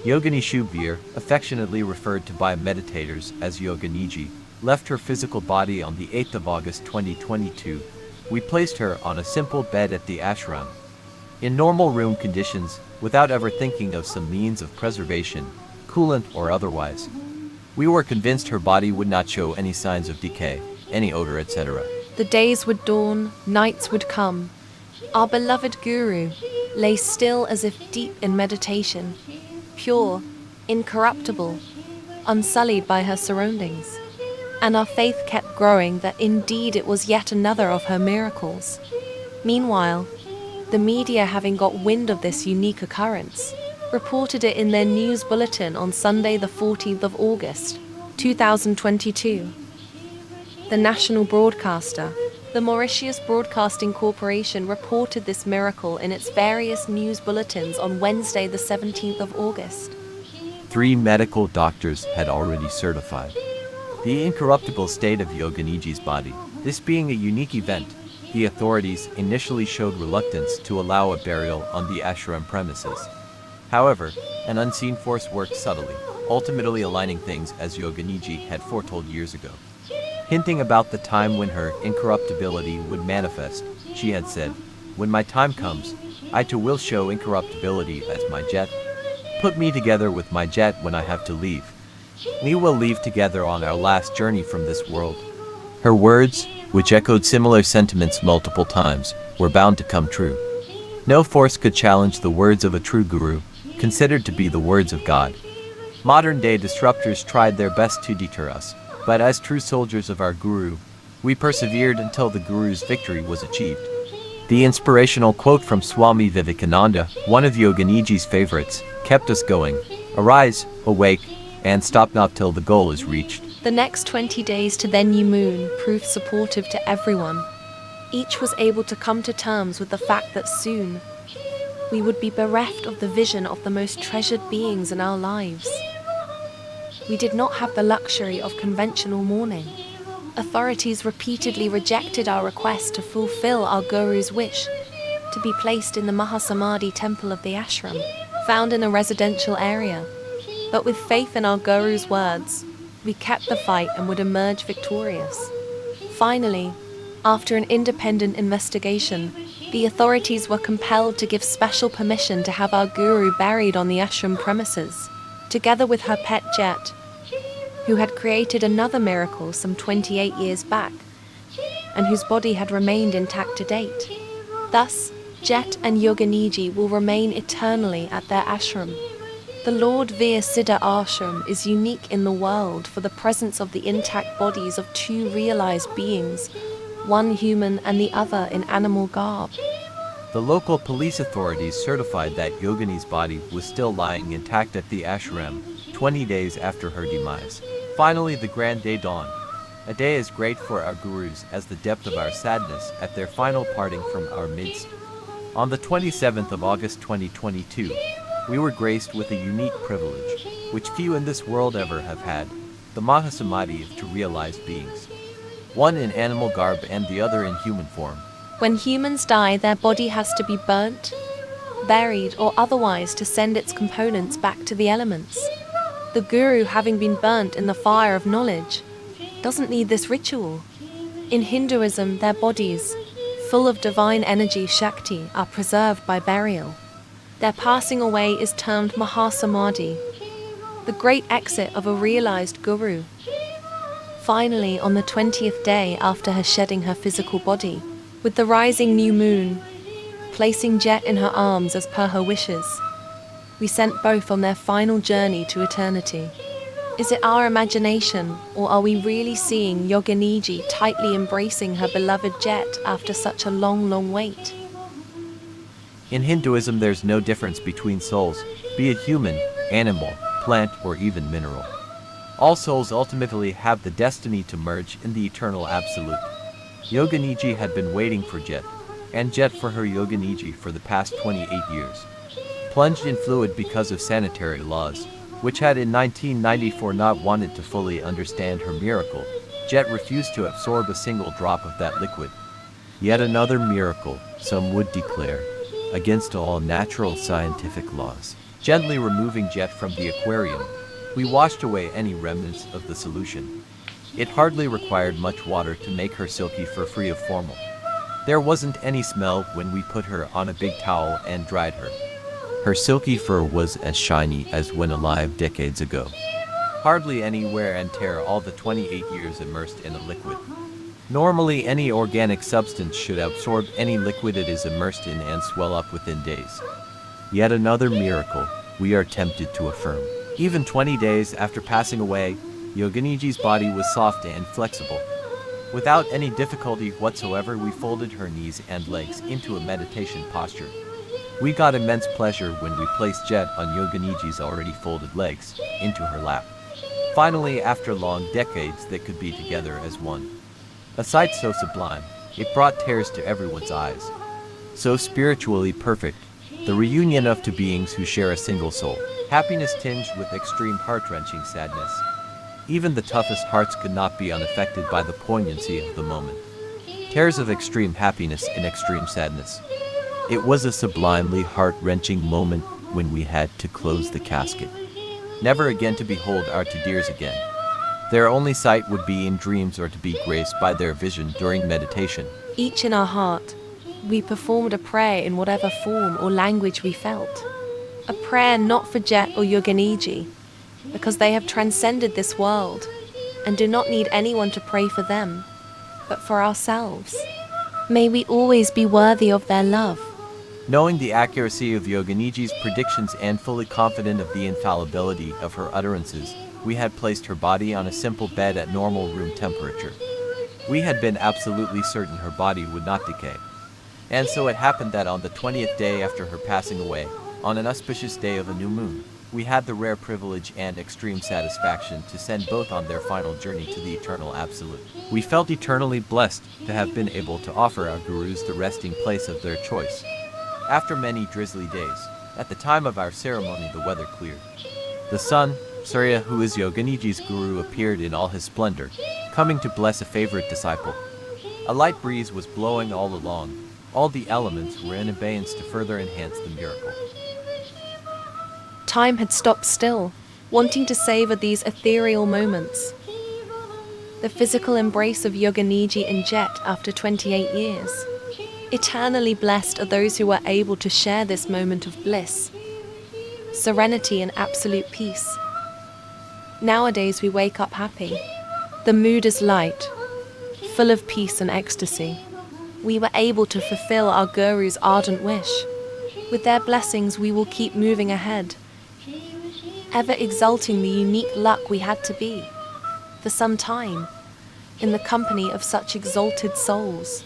Yogini Shubh Veer, affectionately referred to by meditators as Yoginiji, left her physical body on the 8th of August 2022. We placed her on a simple bed at the ASHRAM. In normal room conditions, without ever thinking of some means of preservation, coolant or otherwise. We were convinced her body would not show any signs of decay, any odor, etc. The days would dawn, nights would come. Our beloved Guru lay still as if deep in meditation, pure, incorruptible, unsullied by her surroundings. And our faith kept growing that indeed it was yet another of her miracles. Meanwhile, the media, having got wind of this unique occurrence, reported it in their news bulletin on Sunday the 14th of August, 2022. The national broadcaster, the Mauritius Broadcasting Corporation, reported this miracle in its various news bulletins on Wednesday the 17th of August. 3 medical doctors had already certified the incorruptible state of Yoginiji's body. This being a unique event, the authorities initially showed reluctance to allow a burial on the ASHRAM premises. However, an unseen force worked subtly, ultimately aligning things as Yoginiji had foretold years ago. Hinting about the time when her incorruptibility would manifest, she had said, "When my time comes, I too will show incorruptibility as my jet. Put me together with my jet when I have to leave. We will leave together on our last journey from this world." Her words, which echoed similar sentiments multiple times, were bound to come true. No force could challenge the words of a true guru, considered to be the words of God. Modern-day disruptors tried their best to deter us, but as true soldiers of our guru, we persevered until the guru's victory was achieved. The inspirational quote from Swami Vivekananda, one of Yoginiji's favorites, kept us going. "Arise, awake, and stop not till the goal is reached." The next 20 days to their new moon proved supportive to everyone. Each was able to come to terms with the fact that soon we would be bereft of the vision of the most treasured beings in our lives. We did not have the luxury of conventional mourning. Authorities repeatedly rejected our request to fulfill our Guru's wish to be placed in the Mahasamadhi temple of the ashram, found in a residential area. But with faith in our Guru's words, we kept the fight and would emerge victorious. Finally, after an independent investigation, the authorities were compelled to give special permission to have our Guru buried on the ashram premises, together with her pet Jet, who had created another miracle some 28 years back, and whose body had remained intact to date. Thus, Jet and Yoginiji will remain eternally at their ashram. The Lord Veer SIDDHA ashram is unique in the world for the presence of the intact bodies of 2 realized beings, one human and the other in animal garb. The local police authorities certified that Yogini's body was still lying intact at the ashram, 20 days after her demise. Finally, the grand day dawned. A day as great for our gurus as the depth of our sadness at their final parting from our midst. On the 27th of August 2022, we were graced with a unique privilege, which few in this world ever have had, the Mahasamadhi of two realized beings. One in animal garb and the other in human form. When humans die, their body has to be burnt, buried, or otherwise to send its components back to the elements. The Guru, having been burnt in the fire of knowledge, doesn't need this ritual. In Hinduism, their bodies, full of divine energy Shakti, are preserved by burial. Their passing away is termed Mahasamadhi, the great exit of a realized Guru. Finally, on the 20th day after her shedding her physical body, with the rising new moon, placing Jet in her arms as per her wishes, we sent both on their final journey to eternity. Is it our imagination, or are we really seeing Yoginiji tightly embracing her beloved Jet after such a long, long wait? In Hinduism, there's no difference between souls, be it human, animal, plant, or even mineral. All souls ultimately have the destiny to merge in the eternal absolute. Yoginiji had been waiting for Jet, and Jet for her Yoginiji for the past 28 years. Plunged in fluid because of sanitary laws, which had in 1994 not wanted to fully understand her miracle, Jet refused to absorb a single drop of that liquid. Yet another miracle, some would declare, against all natural scientific laws. Gently removing Jet from the aquarium, we washed away any remnants of the solution. It hardly required much water to make her silky fur free of formal. There wasn't any smell when we put her on a big towel and dried her. Her silky fur was as shiny as when alive decades ago. Hardly any wear and tear all the 28 years immersed in a liquid. Normally, any organic substance should absorb any liquid it is immersed in and swell up within days. Yet another miracle, we are tempted to affirm. Even 20 days after passing away, Yoginiji's body was soft and flexible. Without any difficulty whatsoever, we folded her knees and legs into a meditation posture. We got immense pleasure when we placed Jet on Yoginiji's already folded legs into her lap. Finally, after long decades that could be together as one. A sight so sublime, it brought tears to everyone's eyes. So spiritually perfect, the reunion of two beings who share a single soul. Happiness tinged with extreme heart-wrenching sadness. Even the toughest hearts could not be unaffected by the poignancy of the moment. Tears of extreme happiness and extreme sadness. It was a sublimely heart-wrenching moment when we had to close the casket. Never again to behold our two dears again. Their only sight would be in dreams or to be graced by their vision during meditation. Each in our heart, we performed a prayer in whatever form or language we felt. A prayer not for Jet or Yoginiji, because they have transcended this world and do not need anyone to pray for them, but for ourselves. May we always be worthy of their love. Knowing the accuracy of Yoginiji's predictions and fully confident of the infallibility of her utterances, we had placed her body on a simple bed at normal room temperature. We had been absolutely certain her body would not decay. And so it happened that on the 20th day after her passing away, on an auspicious day of a new moon, we had the rare privilege and extreme satisfaction to send both on their final journey to the eternal absolute. We felt eternally blessed to have been able to offer our gurus the resting place of their choice. After many drizzly days, at the time of our ceremony the weather cleared. The sun, Surya, who is Yoginiji's guru, appeared in all his splendor, coming to bless a favorite disciple. A light breeze was blowing all along. All the elements were in abeyance to further enhance the miracle. Time had stopped still, wanting to savor these ethereal moments. The physical embrace of Yoginiji and Jet after 28 years. Eternally blessed are those who are able to share this moment of bliss, serenity and absolute peace. Nowadays we wake up happy. The mood is light, full of peace and ecstasy. We were able to fulfill our guru's ardent wish. With their blessings we will keep moving ahead, ever exulting the unique luck we had to be, for some time, in the company of such exalted souls.